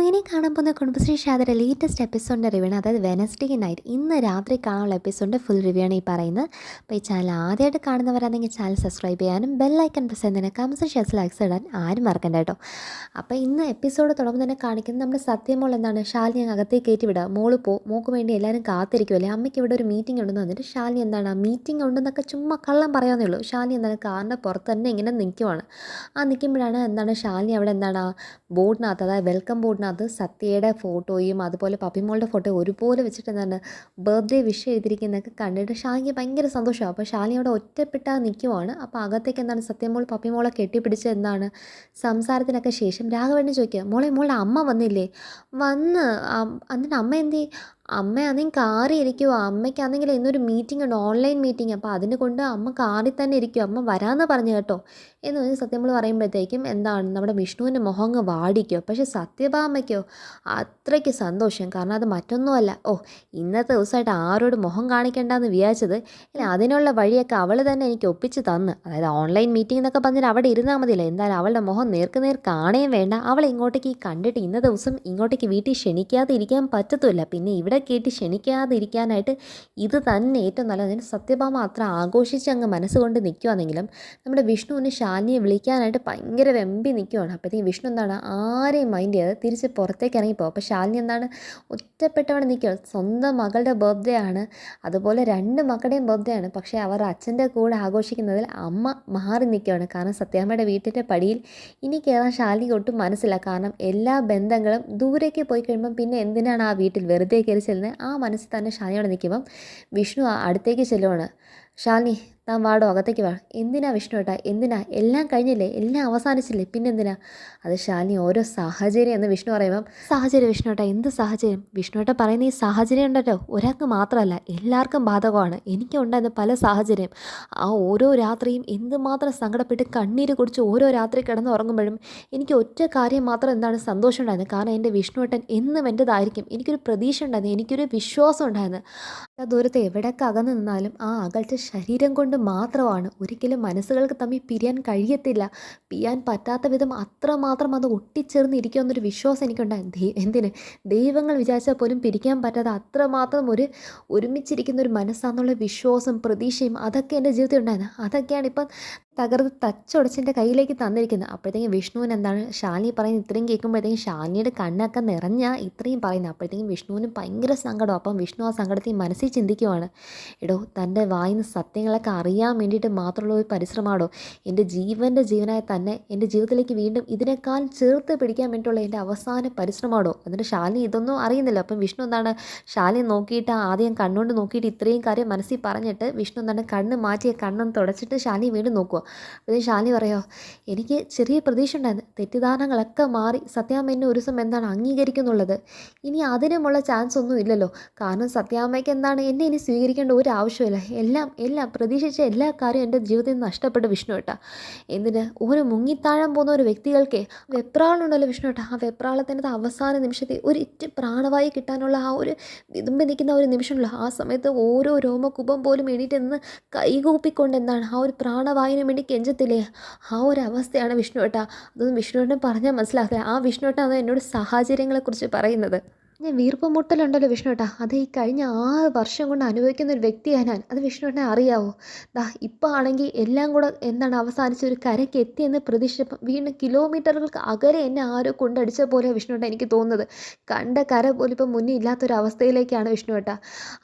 ഇനി കാണാൻ പോകുന്ന കുടുംബശ്രീ ഷാദയുടെ ലേറ്റസ്റ്റ് എപ്പിസോഡിൻ്റെ റിവ്യൂ ആണ്. അതായത് വെനസ്ഡേ നൈറ്റ് ഇന്ന് രാത്രി കാണാനുള്ള എപ്പിസോഡിൻ്റെ ഫുൾ റിവ്യൂ ആണ് ഈ പറയുന്നത്. അപ്പോൾ ഈ ചാനൽ ആദ്യമായിട്ട് കാണുന്നവരാണെങ്കിൽ ചാനൽ സബ്സ്ക്രൈബ് ചെയ്യാനും ബെല്ലൈക്കൺ പ്രസ് ചെയ്യുന്നതിന് കമൻസ് ഷെയർസ് ലൈക്സ് ഇടാൻ ആരും മറക്കണ്ട കേട്ടോ. അപ്പോൾ ഇന്ന് എപ്പിസോഡ് തുടങ്ങുമ്പോൾ തന്നെ കാണിക്കുന്നത് നമ്മുടെ സത്യമോൾ എന്താണ് ഷാലിനി അകത്തേക്ക് കയറ്റി വിടുക. മോൾക്ക് വേണ്ടി എല്ലാവരും കാത്തിരിക്കുമല്ലേ, അമ്മയ്ക്ക് ഇവിടെ ഒരു മീറ്റിംഗ് ഉണ്ടെന്ന് പറഞ്ഞിട്ട് ഷാലിനി എന്താണ് ആ മീറ്റിംഗ് ഉണ്ടെന്നൊക്കെ ചുമ്മാ കള്ളം പറയാമെന്നേ ഉള്ളൂ. ഷാലിനി എന്താണ് കാറിൻ്റെ പുറത്ത് തന്നെ ഇങ്ങനെ നിൽക്കുവാണ്. ആ നിൽക്കുമ്പോഴാണ് എന്താണ് ഷാലിനി അവിടെ എന്താണ് ആ ബോർഡിനകത്ത്, അതായത് വെൽക്കം ബോർഡിനകത്ത് സത്യയുടെ ഫോട്ടോയും അതുപോലെ പപ്പിമോളുടെ ഫോട്ടോ ഒരുപോലെ വെച്ചിട്ട് എന്താണ് ബർത്ത്ഡേ വിഷ് ചെയ്തിരിക്കുന്നതൊക്കെ കണ്ടിട്ട് ഷാലിനിക്ക് ഭയങ്കര സന്തോഷമാണ്. അപ്പോൾ ഷാലിനി അവിടെ ഒറ്റപ്പെട്ടാൽ നിൽക്കുവാണ്. അപ്പോൾ അകത്തേക്ക് എന്താണ് സത്യമോൾ പപ്പിമോളെ കെട്ടിപ്പിടിച്ച് എന്താണ് സംസാരത്തിനൊക്കെ ശേഷം രാഘവേട്ടനെ ചോദിക്കുക, മോളുടെ അമ്മ വന്നില്ലേ? വന്ന് എന്നിട്ട് അമ്മ എന്തി? അമ്മയാണെങ്കിൽ കാറി ഇരിക്കുമോ, അമ്മയ്ക്കാണെങ്കിൽ ഇന്നൊരു മീറ്റിംഗ് ഉണ്ട്, ഓൺലൈൻ മീറ്റിംഗ്. അപ്പോൾ അതിന് കൊണ്ട് അമ്മ കാറിൽ തന്നെ ഇരിക്കും, അമ്മ വരാമെന്ന് പറഞ്ഞു കേട്ടോ എന്ന് പറഞ്ഞ് സത്യമോൾ പറയുമ്പോഴത്തേക്കും എന്താണ് നമ്മുടെ വിഷ്ണുവിൻ്റെ മുഖം അങ്ങ് വാടിക്കോ. പക്ഷേ സത്യഭാമയ്ക്കോ അത്രയ്ക്ക് സന്തോഷം. കാരണം അത് മറ്റൊന്നുമല്ല, ഇന്നത്തെ ദിവസമായിട്ട് ആരോട് മുഖം കാണിക്കേണ്ടെന്ന് വിചാരിച്ചത്, ഇനി അതിനുള്ള വഴിയൊക്കെ അവൾ തന്നെ എനിക്ക് ഒപ്പിച്ച് തന്ന്. അതായത് ഓൺലൈൻ മീറ്റിംഗ് എന്നൊക്കെ പറഞ്ഞാൽ അവിടെ ഇരുന്നാൽ മതിയല്ലോ, എന്തായാലും അവളുടെ മുഖം നേർക്ക് കാണുകയും വേണ്ട. അവളെ ഇങ്ങോട്ടേക്ക് കണ്ടിട്ട് ഇന്നത്തെ ദിവസം ഇങ്ങോട്ടേക്ക് വീട്ടിൽ ക്ഷണിക്കാതെ ഇരിക്കാൻ പറ്റത്തുമില്ല, പിന്നെ ഇവിടെ കേട്ട് ക്ഷണിക്കാതെ ഇരിക്കാനായിട്ട് ഇത് തന്നെ ഏറ്റവും നല്ലത്. സത്യഭാമ അത്ര ആഘോഷിച്ച് അങ്ങ് മനസ്സുകൊണ്ട് നിൽക്കുവാണെങ്കിലും നമ്മുടെ വിഷ്ണുവിന് ഷാലിനിയെ വിളിക്കാനായിട്ട് ഭയങ്കര വെമ്പി നിൽക്കുവാണ്. അപ്പോഴത്തേക്കും വിഷ്ണു എന്താണ് ആരെയും മൈൻഡ് ചെയ്യാതെ തിരിച്ച് പുറത്തേക്ക് ഇറങ്ങിപ്പോകും. അപ്പോൾ ഷാലിനി എന്താണ് ഒറ്റപ്പെട്ടവിടെ നിൽക്കുക. സ്വന്തം മകളുടെ ബർത്ത്ഡേ ആണ്, അതുപോലെ രണ്ട് മക്കളുടെയും ബർത്ത്ഡേ ആണ്. പക്ഷേ അവർ അച്ഛൻ്റെ കൂടെ ആഘോഷിക്കുന്നതിൽ അമ്മ മാറി നിൽക്കുകയാണ്. കാരണം സത്യാമ്മയുടെ വീട്ടിൻ്റെ പടിയിൽ ഇനി കയറാൻ ഷാലിനിക്ക് ഒട്ടും മനസ്സില്ല. കാരണം എല്ലാ ബന്ധങ്ങളും ദൂരേക്ക് പോയി കഴിയുമ്പം പിന്നെ എന്തിനാണ് ആ വീട്ടിൽ വെറുതെ കയറി ചെല്ലുന്നത്? ആ മനസ്സിൽ തന്നെ ഷാലിനിയോട് നിൽക്കുമ്പം വിഷ്ണു അടുത്തേക്ക് ചെല്ലുവാണ്. ഷാലിനി താൻ വാടോ, അകത്തേക്ക് വാ. എന്തിനാ വിഷ്ണു ഏട്ടാ, എന്തിനാ? എല്ലാം കഴിഞ്ഞില്ലേ, എല്ലാം അവസാനിച്ചില്ലേ, പിന്നെന്തിനാ? അത് ശാലിനി ഓരോ സാഹചര്യം എന്ന് വിഷ്ണു പറയുമ്പം, സാഹചര്യം വിഷ്ണു ഏട്ടാ, എന്ത് സാഹചര്യം? വിഷ്ണു ഏട്ടാ പറയുന്ന ഈ സാഹചര്യം ഉണ്ടല്ലോ ഒരാൾക്ക് മാത്രമല്ല എല്ലാവർക്കും ബാധകമാണ്. എനിക്കുണ്ടായിരുന്ന പല സാഹചര്യം, ആ ഓരോ രാത്രിയും എന്തുമാത്രം സങ്കടപ്പെട്ട് കണ്ണീര് കുടിച്ച് ഓരോ രാത്രി കിടന്ന് ഉറങ്ങുമ്പോഴും എനിക്ക് ഒറ്റ കാര്യം മാത്രം എന്താണ് സന്തോഷം ഉണ്ടായിരുന്നു. കാരണം എൻ്റെ വിഷ്ണു ഏട്ടൻ എന്നും എൻ്റെതായിരിക്കും. എനിക്കൊരു പ്രതീക്ഷ ഉണ്ടായിരുന്നു, എനിക്കൊരു വിശ്വാസം ഉണ്ടായിരുന്നു. ആ ദൂരത്ത് എവിടെയൊക്കെ അകന്നു നിന്നാലും ആ അകലത്തെ ശരീരം കൊണ്ട് മാത്രമാണ്. ഒരിക്കലും മനസ്സുകൾക്ക് തമ്മിൽ പിരിയാൻ കഴിയത്തില്ല, പിരിയാൻ പറ്റാത്ത വിധം അത്രമാത്രം അത് ഒട്ടിച്ചേർന്ന് ഇരിക്കുമെന്നൊരു വിശ്വാസം എനിക്കുണ്ടായിരുന്നു. എന്തിന് ദൈവങ്ങൾ വിചാരിച്ചാൽ പോലും പിരിക്കാൻ പറ്റാതെ അത്രമാത്രം ഒരുമിച്ചിരിക്കുന്ന ഒരു മനസ്സാന്നുള്ള വിശ്വാസം പ്രതീക്ഷയും അതൊക്കെ എൻ്റെ ജീവിതത്തിൽ ഉണ്ടായിരുന്നു. അതൊക്കെയാണ് ഇപ്പം തകർത്ത് തച്ചുടച്ചെൻ്റെ കയ്യിലേക്ക് തന്നിരിക്കുന്നത്. അപ്പോഴത്തേക്കും വിഷ്ണുവിന് എന്താണ് ഷാലിനി പറയുന്നത് ഇത്രയും കേൾക്കുമ്പോഴത്തേക്കും ഷാലിനിയുടെ കണ്ണൊക്കെ നിറഞ്ഞ ഇത്രയും പറയുന്നത്. അപ്പോഴത്തേക്കും വിഷ്ണുവിന് ഭയങ്കര സങ്കടം. അപ്പം വിഷ്ണു ആ സങ്കടത്തിൽ മനസ്സിൽ ചിന്തിക്കുവാണ്, എടോ തൻ്റെ വായിന്ന് സത്യങ്ങളൊക്കെ അറിയാൻ വേണ്ടിയിട്ട് മാത്രമുള്ള ഒരു പരിശ്രമമാണോ എൻ്റെ ജീവനായി തന്നെ എൻ്റെ ജീവിതത്തിലേക്ക് വീണ്ടും ഇതിനേക്കാൾ ചേർത്ത് പിടിക്കാൻ വേണ്ടിയിട്ടുള്ള എൻ്റെ അവസാന പരിശ്രമമാണോ? എന്നിട്ട് ഷാലിനി ഇതൊന്നും അറിയുന്നില്ല. അപ്പം വിഷ്ണു എന്താണ് ഷാലിനി നോക്കിയിട്ട് ആദ്യം കണ്ണുകൊണ്ട് നോക്കിയിട്ട് ഇത്രയും കാര്യം മനസ്സിൽ പറഞ്ഞിട്ട് വിഷ്ണു എന്താണ് കണ്ണ് മാറ്റിയ കണ്ണൊന്ന് തുടച്ചിട്ട് ഷാലിനി വീണ്ടും നോക്കുക. അപ്പോൾ ഷാലിനി പറയോ, എനിക്ക് ചെറിയ പ്രതീക്ഷ ഉണ്ടായിരുന്നു, തെറ്റിദ്ധാരണകളൊക്കെ മാറി സത്യാമ്മ എന്നെ ഒരു ദിവസം എന്താണ് അംഗീകരിക്കുന്നുള്ളത്. ഇനി അതിനുമുള്ള ചാൻസ് ഒന്നും ഇല്ലല്ലോ. കാരണം സത്യാമ്മയ്ക്ക് എന്താണ് എന്നെ ഇനി സ്വീകരിക്കേണ്ട ഒരു ആവശ്യമില്ല. എല്ലാം പ്രതീക്ഷിച്ച എല്ലാ കാര്യവും എൻ്റെ ജീവിതത്തിൽ നിന്ന് നഷ്ടപ്പെട്ട വിഷ്ണു ഏട്ടാ. എന്തിന് ഒരു മുങ്ങിത്താഴാൻ പോകുന്ന ഒരു വ്യക്തികൾക്ക് വെപ്രാളുണ്ടല്ലോ വിഷ്ണു ഏട്ടാ, ആ വെപ്രാളത്തിൻ്റെ അവസാന നിമിഷത്തിൽ ഒരു ഇറ്റ് പ്രാണവായു കിട്ടാനുള്ള ആ ഒരു വിതുമ്പി നിൽക്കുന്ന ഒരു നിമിഷമുള്ള ആ സമയത്ത് ഓരോ രോമകുപം പോലും എണീറ്റ് നിന്ന് കൈകൂപ്പിക്കൊണ്ട് എന്താണ് ആ ഒരു പ്രാണവായുവിന് വേണ്ടി കെഞ്ചത്തില്ലേ, ആ ഒരു അവസ്ഥയാണ് വിഷ്ണു ഏട്ടാ. അതൊന്നും വിഷ്ണു ഏട്ടൻ പറഞ്ഞാൽ മനസ്സിലാക്കില്ല. ആ വിഷ്ണു ഏട്ടാ അത് എന്നോട് സാഹചര്യങ്ങളെക്കുറിച്ച് പറയുന്നത്. ഞാൻ വീർപ്പ് മുട്ടലുണ്ടല്ലോ വിഷ്ണു ഏട്ടാ, അത് ഈ കഴിഞ്ഞ 6 വർഷം കൊണ്ട് അനുഭവിക്കുന്ന ഒരു വ്യക്തിയാണ് ഞാൻ. അത് വിഷ്ണു ഏട്ടനെ അറിയാവോ? ഇപ്പോൾ ആണെങ്കിൽ എല്ലാം കൂടെ എന്താണ് അവസാനിച്ച് ഒരു കരയ്ക്ക് എത്തിയെന്ന് പ്രതീക്ഷിച്ചപ്പം വീണ്ടും കിലോമീറ്ററുകൾക്ക് അകലെ എന്നെ ആരോ കൊണ്ടടിച്ച പോലെ വിഷ്ണു ഏട്ടാ എനിക്ക് തോന്നുന്നത്. കണ്ട കര പോലും ഇപ്പം മുന്നിൽ ഇല്ലാത്തൊരവസ്ഥയിലേക്കാണ് വിഷ്ണു ഏട്ടാ.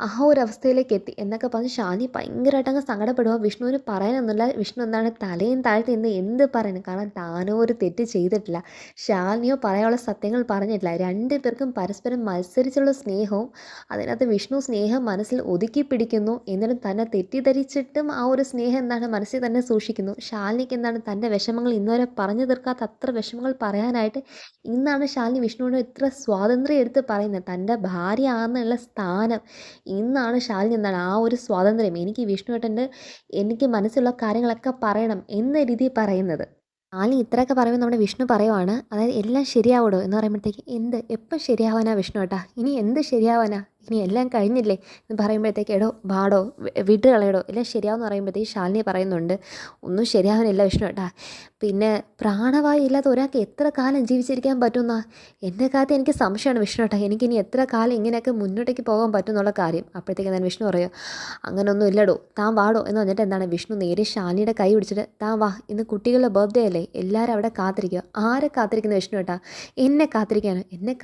ആ ഒരു അവസ്ഥയിലേക്ക് എത്തി എന്നൊക്കെ പറഞ്ഞ് ഷാനി ഭയങ്കരമായിട്ട് അങ്ങ് സങ്കടപ്പെടുക. വിഷ്ണുവിന് പറയാനൊന്നുമില്ല. വിഷ്ണു എന്താണ് തലയും താഴ്ത്തി ഇന്ന് എന്ത് പറയുന്നത്? കാരണം താനോ ഒരു തെറ്റ് ചെയ്തിട്ടില്ല, ഷാലിനിയോ പറയാനുള്ള സത്യങ്ങൾ പറഞ്ഞിട്ടില്ല. രണ്ടു പേർക്കും പരസ്പരം മത്സരിച്ചുള്ള സ്നേഹവും അതിനകത്ത് വിഷ്ണു സ്നേഹം മനസ്സിൽ ഒതുക്കി പിടിക്കുന്നു. എന്നിട്ടും തന്നെ തെറ്റിദ്ധരിച്ചിട്ടും ആ ഒരു സ്നേഹം എന്താണ് മനസ്സിൽ തന്നെ സൂക്ഷിക്കുന്നു. ഷാലിനിക്ക് എന്താണ് തൻ്റെ വിഷമങ്ങൾ ഇന്നുവരെ പറഞ്ഞു തീർക്കാത്ത അത്ര വിഷമങ്ങൾ പറയാനായിട്ട് ഇന്നാണ് ഷാലിനി വിഷ്ണുവിന് ഇത്ര സ്വാതന്ത്ര്യം എടുത്ത് പറയുന്നത്. തൻ്റെ ഭാര്യ ആണെന്നുള്ള സ്ഥാനം ഇന്നാണ് ഷാലിനി എന്താണ് ആ ഒരു സ്വാതന്ത്ര്യം എനിക്ക് വിഷ്ണുവേട്ടൻ്റെ എനിക്ക് മനസ്സിലുള്ള കാര്യങ്ങളൊക്കെ പറയണം എന്ന രീതിയിൽ പറയുന്നത്. ആലി ഇത്രയൊക്കെ പറയുമ്പോൾ നമ്മുടെ വിഷ്ണു പറയുവാണ്, അതായത് എല്ലാം ശരിയാവൂടോ എന്ന് പറയുമ്പോഴത്തേക്ക് എപ്പം ശരിയാവാനാ വിഷ്ണു ഏട്ടാ, ഇനി എന്ത് ശരിയാവാനാ? ഇനി എല്ലാം കഴിഞ്ഞില്ലേ എന്ന് പറയുമ്പോഴത്തേക്ക് എടോ വാടോ വിട്ട് കളയടോ എല്ലാം ശരിയാവെന്ന് പറയുമ്പോഴത്തേക്ക് ശാലിനി പറയുന്നുണ്ട് ഒന്നും ശരിയാവാനില്ല വിഷ്ണു ഏട്ടാ. പിന്നെ പ്രാണവായു ഇല്ലാതെ ഒരാൾക്ക് എത്ര കാലം ജീവിച്ചിരിക്കാൻ പറ്റുമെന്നാ എൻ്റെ കാര്യത്തിൽ എനിക്ക് സംശയമാണ് വിഷ്ണു ഏട്ടാ. എനിക്കിനി എത്ര കാലം ഇങ്ങനെയൊക്കെ മുന്നോട്ടേക്ക് പോകാൻ പറ്റും എന്നുള്ള കാര്യം. അപ്പോഴത്തേക്ക് ഞാൻ വിഷ്ണു പറയുക അങ്ങനൊന്നും ഇല്ലടോ താൻ വാടോ എന്ന് പറഞ്ഞിട്ട് എന്താണ് വിഷ്ണു നേരെ ശാലിനിയുടെ കൈ പിടിച്ചിട്ട് താൻ വാ ഇന്ന് കുട്ടികളുടെ ബർത്ത്ഡേ അല്ലേ എല്ലാവരും അവിടെ കാത്തിരിക്കുക. ആരെ കാത്തിരിക്കുന്ന വിഷ്ണു ഏട്ടാ? എന്നെ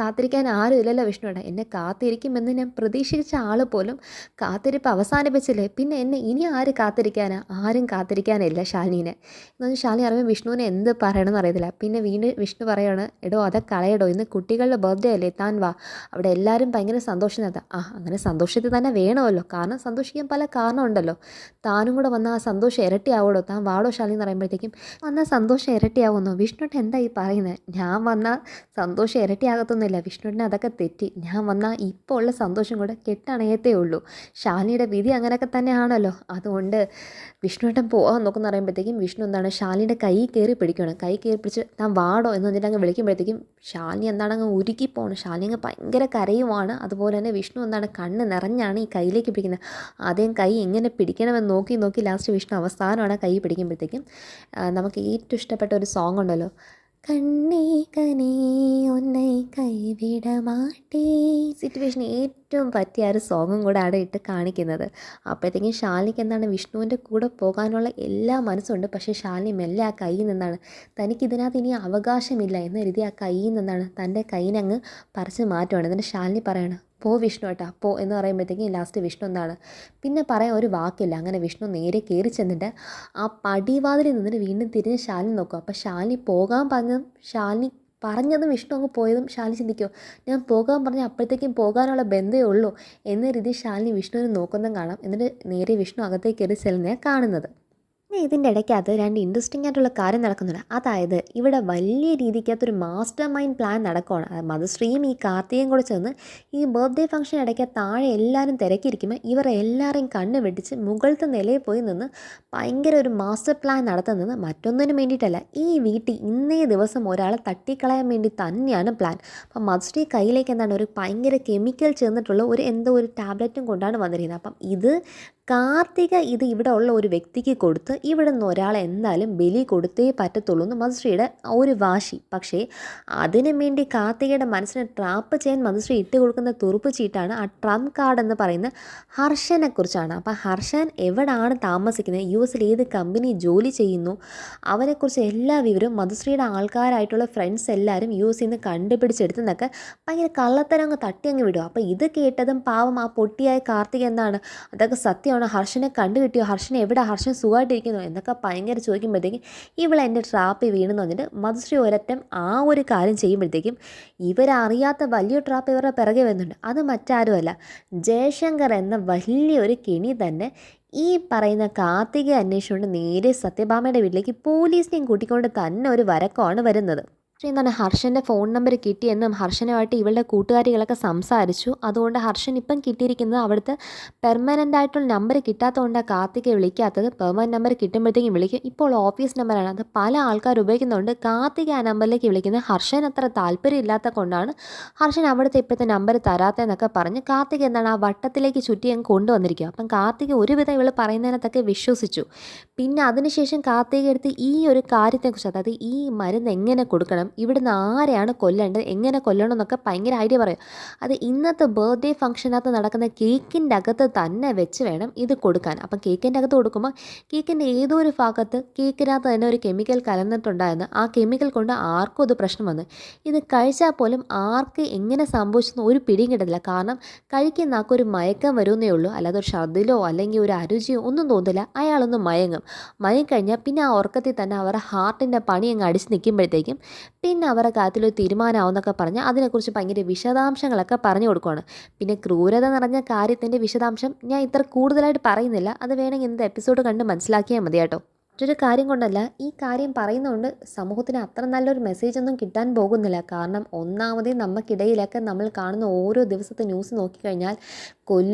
കാത്തിരിക്കാൻ ആരും ഇല്ലല്ലോ വിഷ്ണു ഏട്ടാ. എന്നെ കാത്തിരിക്കുമെന്ന് ഞാൻ പ്രതീക്ഷിച്ച ആൾ പോലും കാത്തിരിപ്പ് അവസാനിപ്പിച്ചില്ലേ, പിന്നെ എന്നെ ഇനി ആര് കാത്തിരിക്കാനാ? ആരും കാത്തിരിക്കാനില്ല ശാലിനീനെ എന്ന് ശാലിനി അറിയുമ്പോൾ വിഷ്ണുവിനെ എന്ത് പറയണമെന്ന് അറിയത്തില്ല. പിന്നെ വീണ്ടും വിഷ്ണു പറയാണ് എടോ അതൊക്കെ കളയടോ ഇന്ന് കുട്ടികളുടെ ബർത്ത്ഡേ അല്ലേ താൻ വാ അവിടെ എല്ലാവരും ഭയങ്കര സന്തോഷം നടത്താം. അങ്ങനെ സന്തോഷത്തിൽ തന്നെ വേണമല്ലോ, കാരണം സന്തോഷിക്കാൻ പല കാരണമുണ്ടല്ലോ. താനും കൂടെ വന്നാൽ ആ സന്തോഷം ഇരട്ടിയാവോടോ, താൻ വാടോ ശാലിനി എന്ന് പറയുമ്പോഴത്തേക്കും വന്നാൽ സന്തോഷം ഇരട്ടിയാവുന്നോ? വിഷ്ണുട്ട് എന്താ ഈ പറയുന്നത്? ഞാൻ വന്നാൽ സന്തോഷം ഇരട്ടിയാകത്തൊന്നുമില്ല വിഷ്ണുവിന്, അതൊക്കെ തെറ്റി. ഞാൻ വന്നാൽ ഇപ്പോൾ ഉള്ള സന്തോഷം കൂടെ കെട്ടണയത്തേ ഉള്ളൂ. ശാലിനിയുടെ വിധി അങ്ങനെയൊക്കെ തന്നെയാണല്ലോ. അതുകൊണ്ട് വിഷ്ണുവേട്ടൻ പോകാൻ നോക്കുന്ന പറയുമ്പോഴത്തേക്കും വിഷ്ണു എന്താണ് ശാലിനിയുടെ കൈ കയറി പിടിക്കുകയാണ്. കൈ കയറി പിടിച്ച് താൻ വാടോ എന്ന് പറഞ്ഞിട്ട് അങ്ങ് വിളിക്കുമ്പോഴത്തേക്കും ശാലിനി എന്താണ് അങ്ങ് ഉരുക്കി പോകണം. ശാലിനി അങ്ങ് ഭയങ്കര കരയുമാണ്. അതുപോലെ തന്നെ വിഷ്ണു എന്താണ് കണ്ണ് നിറഞ്ഞാണ് ഈ കയ്യിലേക്ക് പിടിക്കുന്നത്. ആദ്യം കൈ എങ്ങനെ പിടിക്കണമെന്ന് നോക്കി നോക്കി ലാസ്റ്റ് വിഷ്ണു അവസാനമാണ് കൈ പിടിക്കുമ്പോഴത്തേക്കും നമുക്ക് ഏറ്റവും ഇഷ്ടപ്പെട്ട ഒരു സോങ് ഉണ്ടല്ലോ, കണ്ണേ കനേ ഒന്നൈ കൈവിട മാട്ടേ. സിറ്റുവേഷൻ ഏറ്റവും പറ്റിയ ഒരു സോങ്ങും കൂടെ അവിടെ ഇട്ട് കാണിക്കുന്നത്. അപ്പോഴത്തേക്കും ശാലിനിക്ക് എന്താണ് വിഷ്ണുവിൻ്റെ കൂടെ പോകാനുള്ള എല്ലാ മനസ്സുണ്ട്. പക്ഷേ ശാലിനി മെല്ലെ ആ കയ്യിൽ നിന്നാണ് തനിക്കിതിനകത്ത് ഇനി അവകാശമില്ല എന്ന രീതി ആ കയ്യിൽ നിന്നാണ് തൻ്റെ കയ്യിനങ്ങ് പറിച്ച് മാറ്റുവാണ്. എന്നിട്ട് ശാലിനി പറയാണ് പോ വിഷ്ണു ഏട്ടാ പോ എന്ന് പറയുമ്പോഴത്തേക്കും ലാസ്റ്റ് വിഷ്ണു എന്താണ് പിന്നെ പറയാൻ ഒരു വാക്കില്ല. അങ്ങനെ വിഷ്ണു നേരെ കയറി ചെന്നിട്ട് ആ പടിവാതിലിൽ നിന്നിട്ട് വീണ്ടും തിരിഞ്ഞ് ശാലിനി നോക്കും. അപ്പോൾ ശാലിനി പോകാൻ പറഞ്ഞതും വിഷ്ണു അങ്ങ് പോയതും ശാലിനി ചിന്തിക്കുമോ ഞാൻ പോകാൻ പറഞ്ഞാൽ അപ്പോഴത്തേക്കും പോകാനുള്ള ബന്ധമേ ഉള്ളൂ എന്ന രീതിയിൽ ശാലിനി വിഷ്ണുവിനെ നോക്കുന്നതും കാണാം. എന്നിട്ട് നേരെ വിഷ്ണു അകത്തേക്ക് കയറി ചെല്ലുന്നതാണ് കാണുന്നത്. പിന്നെ ഇതിൻ്റെ ഇടയ്ക്കകത്ത് രണ്ട് ഇൻട്രസ്റ്റിംഗ് ആയിട്ടുള്ള കാര്യം നടക്കുന്നുണ്ട്. അതായത് ഇവിടെ വലിയ രീതിക്കകത്തൊരു മാസ്റ്റർ മൈൻഡ് പ്ലാൻ നടക്കുകയാണ്. മധുശ്രീയും ഈ കാർത്തികയും കൂടെ ചേർന്ന് ഈ ബർത്ത്ഡേ ഫംഗ്ഷൻ ഇടയ്ക്ക് താഴെ എല്ലാവരും തിരക്കിയിരിക്കുമ്പോൾ ഇവർ എല്ലാവരെയും കണ്ണ് വെട്ടിച്ച് മുകളിലത്തെ നിലയിൽ പോയി നിന്ന് ഭയങ്കര ഒരു മാസ്റ്റർ പ്ലാൻ നടത്തുന്നത് മറ്റൊന്നിനും വേണ്ടിയിട്ടല്ല, ഈ വീട്ടിൽ ഇന്നേ ദിവസം ഒരാളെ തട്ടിക്കളയാൻ വേണ്ടി തന്നെയാണ് പ്ലാൻ. അപ്പം മധുശ്രീ കയ്യിലേക്ക് എന്താണ് ഒരു ഭയങ്കര കെമിക്കൽ ചേർന്നിട്ടുള്ള എന്തോ ഒരു ടാബ്ലറ്റും കൊണ്ടാണ് വന്നിരിക്കുന്നത്. അപ്പം ഇത് കാർത്തിക ഇവിടെ ഉള്ള ഒരു വ്യക്തിക്ക് കൊടുത്ത് ഇവിടെ നിന്ന് ഒരാളെ എന്തായാലും ബലി കൊടുത്തേ പറ്റത്തുള്ളൂ എന്ന് മധുശ്രീയുടെ ഒരു വാശി. പക്ഷേ അതിനു വേണ്ടി കാർത്തികയുടെ മനസ്സിനെ ട്രാപ്പ് ചെയ്യാൻ മധുശ്രീ ഇട്ട് കൊടുക്കുന്ന തുറുപ്പ് ചീട്ടാണ് ആ ട്രംപ് കാർഡ് എന്ന് പറയുന്ന ഹർഷനെക്കുറിച്ചാണ്. അപ്പോൾ ഹർഷൻ എവിടെയാണ് താമസിക്കുന്നത്, US ഏത് കമ്പനി ജോലി ചെയ്യുന്നു, അവനെക്കുറിച്ച് എല്ലാ വിവരവും മധുശ്രീയുടെ ആൾക്കാരായിട്ടുള്ള ഫ്രണ്ട്സ് എല്ലാവരും US നിന്ന് കണ്ടുപിടിച്ചെടുത്തെന്നൊക്കെ ഭയങ്കര കള്ളത്തരം അങ്ങ് തട്ടി അങ്ങ് വിടും. അപ്പോൾ ഇത് കേട്ടതും പാവം ആ പൊട്ടിയായ കാർത്തിക എന്താണ് അതൊക്കെ സത്യമാണ്, ഹർഷനെ കണ്ടു കിട്ടിയോ, ഹർഷൻ എവിടെ, ഹർഷൻ സുഖമായിട്ടിരിക്കുന്നു എന്നൊക്കെ ഭയങ്കര ചോദിക്കുമ്പോഴത്തേക്കും ഇവളെ എൻ്റെ ട്രാപ്പിൽ വീണെന്ന് പറഞ്ഞിട്ട് മധുശ്രീ ഒരറ്റം ആ ഒരു കാര്യം ചെയ്യുമ്പോഴത്തേക്കും ഇവരറിയാത്ത വലിയൊരു ട്രാപ്പ് ഇവരുടെ പിറകെ വരുന്നുണ്ട്. അത് മറ്റാരുമല്ല ജയശങ്കർ എന്ന വലിയൊരു കെണി തന്നെ ഈ പറയുന്ന കാർത്തികയെ അന്വേഷിച്ചുകൊണ്ട് നേരെ സത്യഭാമയുടെ വീട്ടിലേക്ക് പോലീസിനെയും കൂട്ടിക്കൊണ്ട് തന്നെ ഒരു വരക്കമാണ് വരുന്നത്. പക്ഷേ എന്താണ് ഹർഷൻ്റെ ഫോൺ നമ്പർ കിട്ടിയെന്നും ഹർഷനുമായിട്ട് ഇവളുടെ കൂട്ടുകാരികളൊക്കെ സംസാരിച്ചു. അതുകൊണ്ട് ഹർഷൻ ഇപ്പം കിട്ടിയിരിക്കുന്നത് അവിടുത്തെ പെർമനൻ്റ് ആയിട്ടുള്ള നമ്പർ കിട്ടാത്തതുകൊണ്ടാണ് കാർത്തികയെ വിളിക്കാത്തത്. പെർമനൻറ്റ് നമ്പർ കിട്ടുമ്പോഴത്തേക്കും വിളിക്കും. ഇപ്പോൾ ഓഫീസ് നമ്പറാണ്, അത് പല ആൾക്കാർ ഉപയോഗിക്കുന്നുണ്ട്. കാർത്തിക ആ നമ്പറിലേക്ക് വിളിക്കുന്നത് ഹർഷൻ അത്ര താല്പര്യമില്ലാത്ത കൊണ്ടാണ് ഹർഷൻ അവിടുത്തെ ഇപ്പോഴത്തെ നമ്പർ തരാത്തതെന്നൊക്കെ പറഞ്ഞ് കാർത്തിക എന്താണ് ആ വട്ടത്തിലേക്ക് ചുറ്റി അങ്ങ് കൊണ്ടുവന്നിരിക്കുക. അപ്പം കാർത്തിക ഒരുവിധം ഇവൾ പറയുന്നതിനകത്തൊക്കെ വിശ്വസിച്ചു. പിന്നെ അതിനുശേഷം കാർത്തിക എടുത്ത് ഈ ഒരു കാര്യത്തെക്കുറിച്ച്, അതായത് ഈ മരുന്ന് എങ്ങനെ കൊടുക്കണം, ഇവിടുന്ന് ആരെയാണ് കൊല്ലേണ്ടത്, എങ്ങനെ കൊല്ലണം എന്നൊക്കെ ഭയങ്കര ഐഡിയ പറയും. അത് ഇന്നത്തെ ബർത്ത്ഡേ ഫംഗ്ഷനകത്ത് നടക്കുന്ന കേക്കിൻ്റെ അകത്ത് തന്നെ വെച്ച് വേണം ഇത് കൊടുക്കാൻ. അപ്പം കേക്കിൻ്റെ അകത്ത് കൊടുക്കുമ്പോൾ കേക്കിൻ്റെ ഏതോ ഒരു ഭാഗത്ത് കേക്കിനകത്ത് തന്നെ ഒരു കെമിക്കൽ കലർന്നിട്ടുണ്ടായിരുന്നു. ആ കെമിക്കൽ കൊണ്ട് ആർക്കും അത് പ്രശ്നം വന്നു. ഇത് കഴിച്ചാൽ പോലും ആർക്ക് എങ്ങനെ സംഭവിച്ചെന്ന് ഒരു പിടിയും കിട്ടത്തില്ല. കാരണം കഴിക്കുന്ന ആൾക്കൊരു മയക്കം വരുന്നേ ഉള്ളൂ, അല്ലാതെ ഒരു ഛർദിലോ അല്ലെങ്കിൽ ഒരു അരുചിയോ ഒന്നും തോന്നില്ല. അയാളൊന്ന് മയങ്ങിക്കഴിഞ്ഞാൽ പിന്നെ ആ ഉറക്കത്തിൽ തന്നെ അവരുടെ ഹാർട്ടിൻ്റെ പണി അങ്ങ് അടിച്ച് നിൽക്കുമ്പോഴത്തേക്കും പിന്നെ അവരുടെ കാര്യത്തിലൊരു തീരുമാനമാവുന്നൊക്കെ പറഞ്ഞ് അതിനെക്കുറിച്ച് ഭയങ്കര വിശദാംശങ്ങളൊക്കെ പറഞ്ഞു കൊടുക്കുകയാണ്. പിന്നെ ക്രൂരത നിറഞ്ഞ കാര്യത്തിൻ്റെ വിശദാംശം ഞാൻ ഇത്ര കൂടുതലായിട്ട് പറയുന്നില്ല, അത് വേണമെങ്കിൽ ഇന്നത്തെ എപ്പിസോഡ് കണ്ട് മനസ്സിലാക്കിയാൽ മതി കേട്ടോ. മറ്റൊരു കാര്യം കൊണ്ടല്ല, ഈ കാര്യം പറയുന്നതുകൊണ്ട് സമൂഹത്തിന് അത്ര നല്ലൊരു മെസ്സേജൊന്നും കിട്ടാൻ പോകുന്നില്ല. കാരണം ഒന്നാമതേ നമുക്കിടയിലൊക്കെ നമ്മൾ കാണുന്ന ഓരോ ദിവസത്തെ ന്യൂസ് നോക്കിക്കഴിഞ്ഞാൽ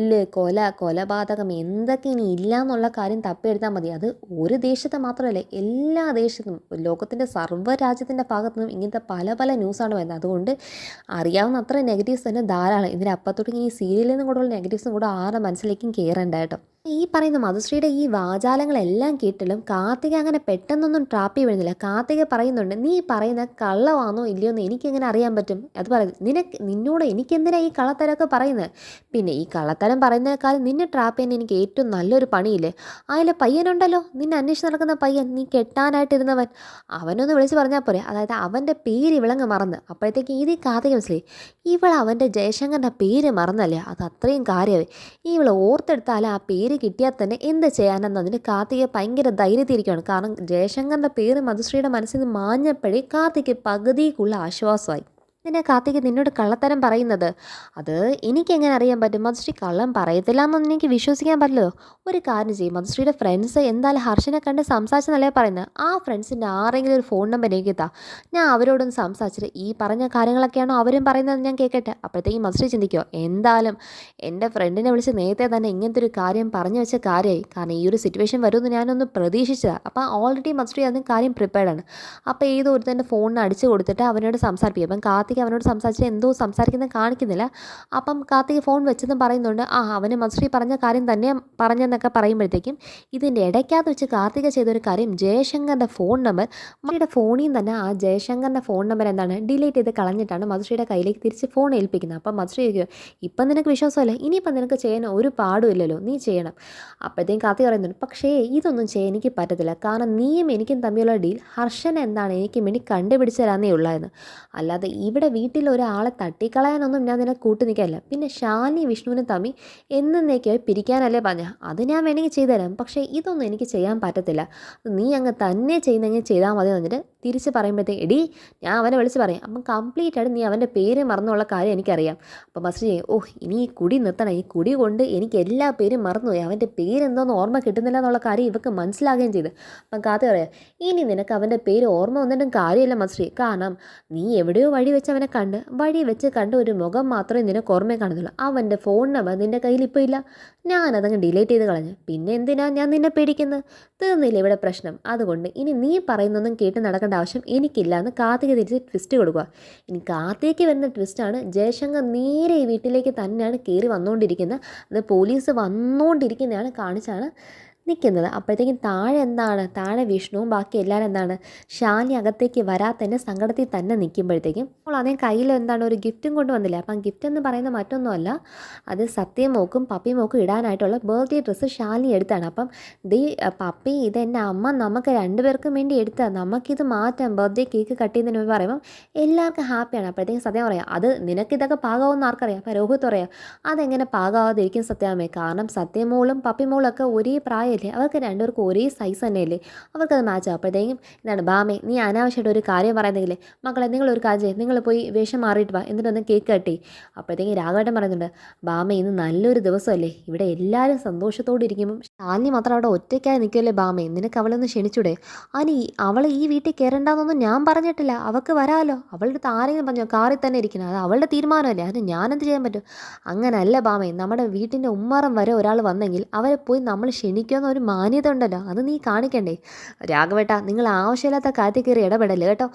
കൊലപാതകം എന്തൊക്കെ ഇനി ഇല്ല എന്നുള്ള കാര്യം തപ്പിയെടുത്താൽ മതി. അത് ഒരു ദേശത്തെ മാത്രമല്ല, എല്ലാ ദേശത്തും ലോകത്തിൻ്റെ സർവ്വ രാജ്യത്തിൻ്റെ ഭാഗത്തു നിന്നും ഇങ്ങനത്തെ പല പല ന്യൂസാണ് വരുന്നത്. അതുകൊണ്ട് അറിയാവുന്ന അത്ര നെഗറ്റീവ്സ് തന്നെ ധാരാളം. ഇതിൻ്റെ അപ്പത്തോട്ട് ഈ സീരിയലിൽ നിന്നും കൂടെയുള്ള നെഗറ്റീവ്സും കൂടെ ആരുടെ മനസ്സിലേക്കും കയറേണ്ട കേട്ടോ. ഈ പറയുന്ന മധുശ്രീയുടെ ഈ വാചാലങ്ങളെല്ലാം കേട്ടിലും കാർത്തിക അങ്ങനെ പെട്ടെന്നൊന്നും ട്രാപ്പി വീഴുന്നില്ല. കാർത്തിക പറയുന്നുണ്ട്, നീ പറയുന്ന കള്ളമാണോ ഇല്ലയോ എന്ന് എനിക്കെങ്ങനെ അറിയാൻ പറ്റും? അത് പറയുന്നത് നിന്നോട് എനിക്കെന്തിനാ ഈ കള്ളത്തരമൊക്കെ പറയുന്നത്? പിന്നെ ഈ കള്ളത്തരം പറയുന്നതിനേക്കാളും നിന്നെ ട്രാപ്പ് ചെയ്യാൻ എനിക്ക് ഏറ്റവും നല്ലൊരു പണിയില്ലേ? അതിലെ പയ്യനുണ്ടല്ലോ, നിന്നെ അന്വേഷിച്ച് നടക്കുന്ന പയ്യൻ, നീ കെട്ടാനായിട്ടിരുന്നവൻ, അവനൊന്ന് വിളിച്ച് പറഞ്ഞാൽ പോരെ. അതായത് അവൻ്റെ പേര് ഇവളങ്ങ് മറന്ന്. അപ്പോഴത്തേക്ക് ഇത് കാർത്തിക മനസ്സിലായി, ഇവൾ അവൻ്റെ ജയശങ്കറിൻ്റെ പേര് മറന്നല്ലേ, അത് അത്രയും കാര്യമായി. ഇവൾ ഓർത്തെടുത്താൽ ആ പേര് കിട്ടിയാൽ തന്നെ എന്ത് ചെയ്യാനെന്നതിന് കാർത്തിക ഭയങ്കര ധൈര്യത്തിരിക്കുകയാണ്. കാരണം ജയശങ്കറിൻ്റെ പേര് മധുശ്രീയുടെ മനസ്സിൽ നിന്ന് മാഞ്ഞപ്പോഴേ കാർത്തിക് പകുതിക്കുള്ള ആശ്വാസമായി. എന്തിനാ കാർത്തിക് നിന്നോട് കള്ളത്തരം പറയുന്നത്? അത് എനിക്കെങ്ങനെ അറിയാൻ പറ്റും? മധുശ്രീ കള്ളം പറയത്തില്ല എന്നൊന്നും എനിക്ക് വിശ്വസിക്കാൻ പറ്റില്ലല്ലോ. ഒരു കാര്യം ചെയ്യും, മധുശ്രീയുടെ ഫ്രണ്ട്സ് എന്തായാലും ഹർഷനെ കണ്ട് സംസാരിച്ചെന്നല്ലേ പറയുന്നത്. ആ ഫ്രണ്ട്സിൻ്റെ ആരെങ്കിലും ഒരു ഫോൺ നമ്പർ എനിക്ക് താ, ഞാൻ അവരോടൊന്ന് സംസാരിച്ചിട്ട് ഈ പറഞ്ഞ കാര്യങ്ങളൊക്കെയാണോ അവരും പറയുന്നത് ഞാൻ കേൾക്കട്ടെ. അപ്പോഴത്തേക്കും മധുശ്രീ ചിന്തിക്കുമോ, എന്തായാലും എൻ്റെ ഫ്രണ്ടിനെ വിളിച്ച് നേരത്തെ തന്നെ ഇങ്ങനത്തെ ഒരു കാര്യം പറഞ്ഞു വെച്ച കാര്യമായി. കാരണം ഈ ഒരു സിറ്റുവേഷൻ വരുമെന്ന് ഞാനൊന്ന് പ്രതീക്ഷിച്ചതാണ്. അപ്പം ഓൾറെഡി മധുശ്രീ അതിന് കാര്യം പ്രിപ്പയർഡാണ്. അപ്പോൾ ഏതോ ഒരുത്തൻ്റെ ഫോണിന് അടിച്ച് കൊടുത്തിട്ട് അവനോട് സംസാരിപ്പിക്കും. അപ്പം കാർത്തിക് അവനോട് സംസാരിച്ചിട്ട് എന്തോ സംസാരിക്കുന്നത് കാണിക്കുന്നില്ല. അപ്പം കാർത്തിക് ഫോൺ വെച്ചതും പറയുന്നുണ്ട്, അവന് മധുശ്രീ പറഞ്ഞ കാര്യം തന്നെ പറഞ്ഞെന്നൊക്കെ പറയുമ്പോഴത്തേക്കും ഇതിൻ്റെ ഇടയ്ക്കകത്ത് വെച്ച് കാർത്തിക ചെയ്തൊരു കാര്യം, ജയശങ്കറിൻ്റെ ഫോൺ നമ്പർ മധുശ്രീയുടെ ഫോണിൽ നിന്ന് തന്നെ ആ ജയശങ്കറിൻ്റെ ഫോൺ നമ്പർ എന്താണ് ഡിലീറ്റ് ചെയ്ത് കളഞ്ഞിട്ടാണ് മധുശ്രീയുടെ കയ്യിലേക്ക് തിരിച്ച് ഫോൺ ഏൽപ്പിക്കുന്നത്. അപ്പം മധുശ്രീ ചോദിക്കുക, ഇപ്പം നിനക്ക് വിശ്വാസമല്ല, ഇനിയിപ്പം നിനക്ക് ചെയ്യാൻ ഒരു പാടും ഇല്ലല്ലോ, നീ ചെയ്യണം. അപ്പോഴത്തേക്കും കാർത്തിക് പറയുന്നുണ്ട്, പക്ഷേ ഇതൊന്നും ചെയ്യാൻ എനിക്ക് പറ്റത്തില്ല. കാരണം നീയും എനിക്കും തമ്മിലുള്ള ഡീൽ ഹർഷൻ എന്താണ് എനിക്ക് വേണ്ടി കണ്ടുപിടിച്ച് തരാന്നേ ഉള്ളായിരുന്നു. അല്ലാതെ ഇവിടെ വീട്ടിൽ ഒരാളെ തട്ടിക്കളയാനൊന്നും ഞാൻ നിന്നെ കൂട്ടു നിൽക്കാനില്ല. പിന്നെ ശാലിനി വിഷ്ണുവിനും തമ്മിൽ എന്നേക്കായി പിരിക്കാനല്ലേ പറഞ്ഞ, അത് ഞാൻ വേണമെങ്കിൽ ചെയ്തുതരാം. പക്ഷേ ഇതൊന്നും എനിക്ക് ചെയ്യാൻ പറ്റത്തില്ല. നീ അങ്ങ് തന്നെ ചെയ്യുന്നെങ്കിൽ ചെയ്താൽ മതി എന്നിട്ട് തിരിച്ച് പറയുമ്പോഴത്തേക്ക്, എടി ഞാൻ അവനെ വിളിച്ച് പറയാം. അപ്പം കംപ്ലീറ്റ് ആയിട്ട് നീ അവൻ്റെ പേര് മറന്നുള്ള കാര്യം എനിക്കറിയാം. അപ്പം മസ്റ്റി ഇനി ഈ കുടി നിർത്തണം, ഈ കുടി കൊണ്ട് എനിക്ക് എല്ലാ പേരും മറന്നുപോയി, അവൻ്റെ പേരെന്തോന്ന് ഓർമ്മ കിട്ടുന്നില്ല എന്നുള്ള കാര്യം ഇവർക്ക് മനസ്സിലാകുകയും ചെയ്ത്. അപ്പം കാത്ത പറയാം, ഇനി നിനക്ക് അവൻ്റെ പേര് ഓർമ്മ വന്നിട്ടും കാര്യമില്ല മസ്റ്റി. കാരണം നീ എവിടെയോ വഴി വെച്ച് അവനെ വഴി വെച്ച് കണ്ട ഒരു മുഖം മാത്രമേ നിനക്ക് ഓർമ്മയെ കാണുന്നുള്ളൂ. അവൻ്റെ ഫോൺ നമ്പർ നിൻ്റെ കയ്യിൽ ഇപ്പോൾ ഇല്ല. ഞാനതങ്ങ് ഡിലീറ്റ് ചെയ്ത് കളഞ്ഞു. പിന്നെ എന്തിനാ ഞാൻ നിന്നെ പേടിക്കുന്നത്? തീർന്നില്ല ഇവിടെ പ്രശ്നം. അതുകൊണ്ട് ഇനി നീ പറയുന്നൊന്നും കേട്ട് നടക്കേണ്ട ആവശ്യം എനിക്കില്ല എന്ന് കാർത്തിക തിരിച്ച് ട്വിസ്റ്റ് കൊടുക്കുക. ഇനി കാർത്തികയ്ക്ക് വരുന്ന ട്വിസ്റ്റാണ്, ജയശങ്കർ നേരെ ഈ വീട്ടിലേക്ക് തന്നെയാണ് കയറി വന്നുകൊണ്ടിരിക്കുന്നത്. അത് പോലീസ് വന്നുകൊണ്ടിരിക്കുന്നതാണ് കാണിച്ചാണ് നിൽക്കുന്നത്. അപ്പോഴത്തേക്കും താഴെ വിഷ്ണുവും ബാക്കി എല്ലാവരും ശാലിനി അകത്തേക്ക് വരാത്തന്നെ സങ്കടത്തിൽ തന്നെ നിൽക്കുമ്പോഴത്തേക്കും അപ്പോൾ അതേ കയ്യിൽ ഒരു ഗിഫ്റ്റും കൊണ്ട് വന്നില്ല. അപ്പം ഗിഫ്റ്റ് എന്ന് പറയുന്നത് മറ്റൊന്നുമല്ല, അത് സത്യമോക്കും പപ്പിമോക്കും ഇടാനായിട്ടുള്ള ബർത്ത്ഡേ ഡ്രസ്സ് ശാലിനി എടുത്താണ്. അപ്പം പപ്പി ഇത് എൻ്റെ അമ്മ നമുക്ക് രണ്ടുപേർക്കും വേണ്ടി എടുത്താൽ, നമുക്കിത് മാറ്റാം, ബർത്ത്ഡേ കേക്ക് കട്ട് ചെയ്യുന്നതിന് പറയുമ്പം എല്ലാവർക്കും ഹാപ്പിയാണ്. അപ്പോഴത്തേക്കും സത്യം പറയാം, അത് നിനക്കിതൊക്കെ പാകാവുമെന്ന് ആർക്കറിയാം? അപ്പോൾ രോഹിത് പറയാം, അതെങ്ങനെ പാകാവാതിരിക്കും സത്യമേ, കാരണം സത്യമോളും പപ്പിമോളും ഒക്കെ ഒരേ പ്രായം, അവർക്ക് രണ്ടുപേർക്കും ഒരേ സൈസ് തന്നെയല്ലേ, അവർക്കത് മാച്ച്. അപ്പോഴത്തേക്കും ബാമേ നീ അനാവശ്യമായിട്ട് ഒരു കാര്യം പറയുന്നെങ്കിലേ, മക്കളെ നിങ്ങളൊരു കാര്യം ചെയ്യും, നിങ്ങൾ പോയി വേഷം മാറിയിട്ട് വാ, എന്നിട്ടൊന്ന് കേക്ക് കട്ടി. അപ്പോഴത്തേക്കും രാഘവേട്ടൻ പറയുന്നുണ്ട്, ബാമേ ഇന്ന് നല്ലൊരു ദിവസമല്ലേ, ഇവിടെ എല്ലാവരും സന്തോഷത്തോടെ ഇരിക്കുമ്പം ശാലിനി മാത്രം അവിടെ ഒറ്റയ്ക്കായി നിൽക്കുമല്ലേ ബാമേ, നിനക്ക് അവളൊന്ന് ക്ഷണിച്ചൂടെ? അവൾ ഈ വീട്ടിൽ കയറേണ്ടെന്നൊന്നും ഞാൻ പറഞ്ഞിട്ടില്ല, അവൾക്ക് വരാമല്ലോ, അവളുടെ അടുത്ത് ആരെങ്കിലും പറഞ്ഞോ കാറിൽ തന്നെ ഇരിക്കണം, അത് അവളുടെ തീരുമാനമല്ലേ, അത് ഞാനെന്ത് ചെയ്യാൻ പറ്റും? അങ്ങനല്ല ബാമേ, നമ്മുടെ വീട്ടിൻ്റെ ഉമ്മറം വരെ ഒരാൾ വന്നെങ്കിൽ അവരെ പോയി നമ്മൾ ക്ഷണിക്കുമെന്ന് ഒരു മാന്യത ഉണ്ടല്ലോ, അത് നീ കാണിക്കണ്ടേ? രാഘവേട്ട നിങ്ങൾ ആവശ്യമില്ലാത്ത കാര്യത്തിൽ കയറി ഇടപെടല്ലേ കേട്ടോ.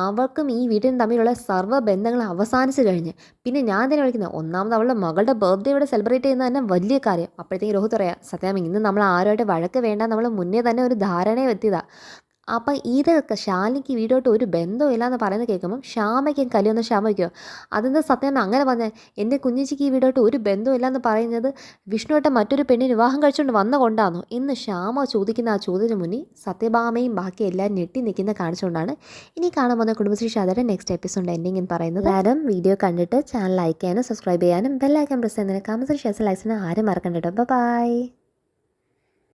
അവർക്കും ഈ വീട്ടിനും തമ്മിലുള്ള സർവ്വ ബന്ധങ്ങളും അവസാനിച്ച് കഴിഞ്ഞ് പിന്നെ ഞാൻ തന്നെ വിളിക്കുന്നത്, ഒന്നാമത് അവളുടെ മകളുടെ ബർത്ത്ഡേ ഇവിടെ സെലിബ്രേറ്റ് ചെയ്യുന്നത് തന്നെ വലിയ കാര്യം. അപ്പോഴത്തേക്ക് രോഹിത് പറയാം, സത്യം ഇന്ന് നമ്മൾ ആരുമായിട്ട് വഴക്ക് വേണ്ട, നമ്മൾ മുന്നേ തന്നെ ഒരു ധാരണയെ എത്തിയതാണ്. അപ്പം ഇതൊക്കെ ശാലിനിക്ക് വീടോട്ട് ഒരു ബന്ധമില്ല എന്ന് പറയുന്നത് കേൾക്കുമ്പം ശ്യാമയ്ക്കും കലിയൊന്ന് ശ്യാമയ്ക്കോ, അതെന്താ സത്യം അങ്ങനെ പറഞ്ഞാൽ, എൻ്റെ കുഞ്ഞിച്ചിക്ക് ഈ വീടോട്ട് ഒരു ബന്ധമില്ല എന്ന് പറയുന്നത് വിഷ്ണുവേട്ട മറ്റൊരു പെണ്ണിന് വിവാഹം കഴിച്ചുകൊണ്ട് വന്ന കൊണ്ടാണോ എന്ന് ശ്യാമ ചോദിക്കുന്ന ആ ചോദ്യത്തിന് മുന്നിൽ സത്യഭാമയും ബാക്കി എല്ലാവരും ഞെട്ടി നിൽക്കുന്ന കാണിച്ചുകൊണ്ടാണ് ഇനി കാണാൻ പോകുന്ന കുടുംബശ്രീ ഷാദയുടെ നെക്സ്റ്റ് എപ്പിസോഡ് എൻഡിങ് എന്ന് പറയുന്നത്. ആരും വീഡിയോ കണ്ടിട്ട് ചാനൽ ലൈക്ക് ചെയ്യാനും സബ്സ്ക്രൈബ് ചെയ്യാനും ബെല്ലൈക്കൺ പ്രസ് ചെയ്യുന്നതിന് കമൻസ് ഷെയർസ് ലൈക്സിന് ആരും മറക്കണ്ട കേട്ടോ. ബൈ.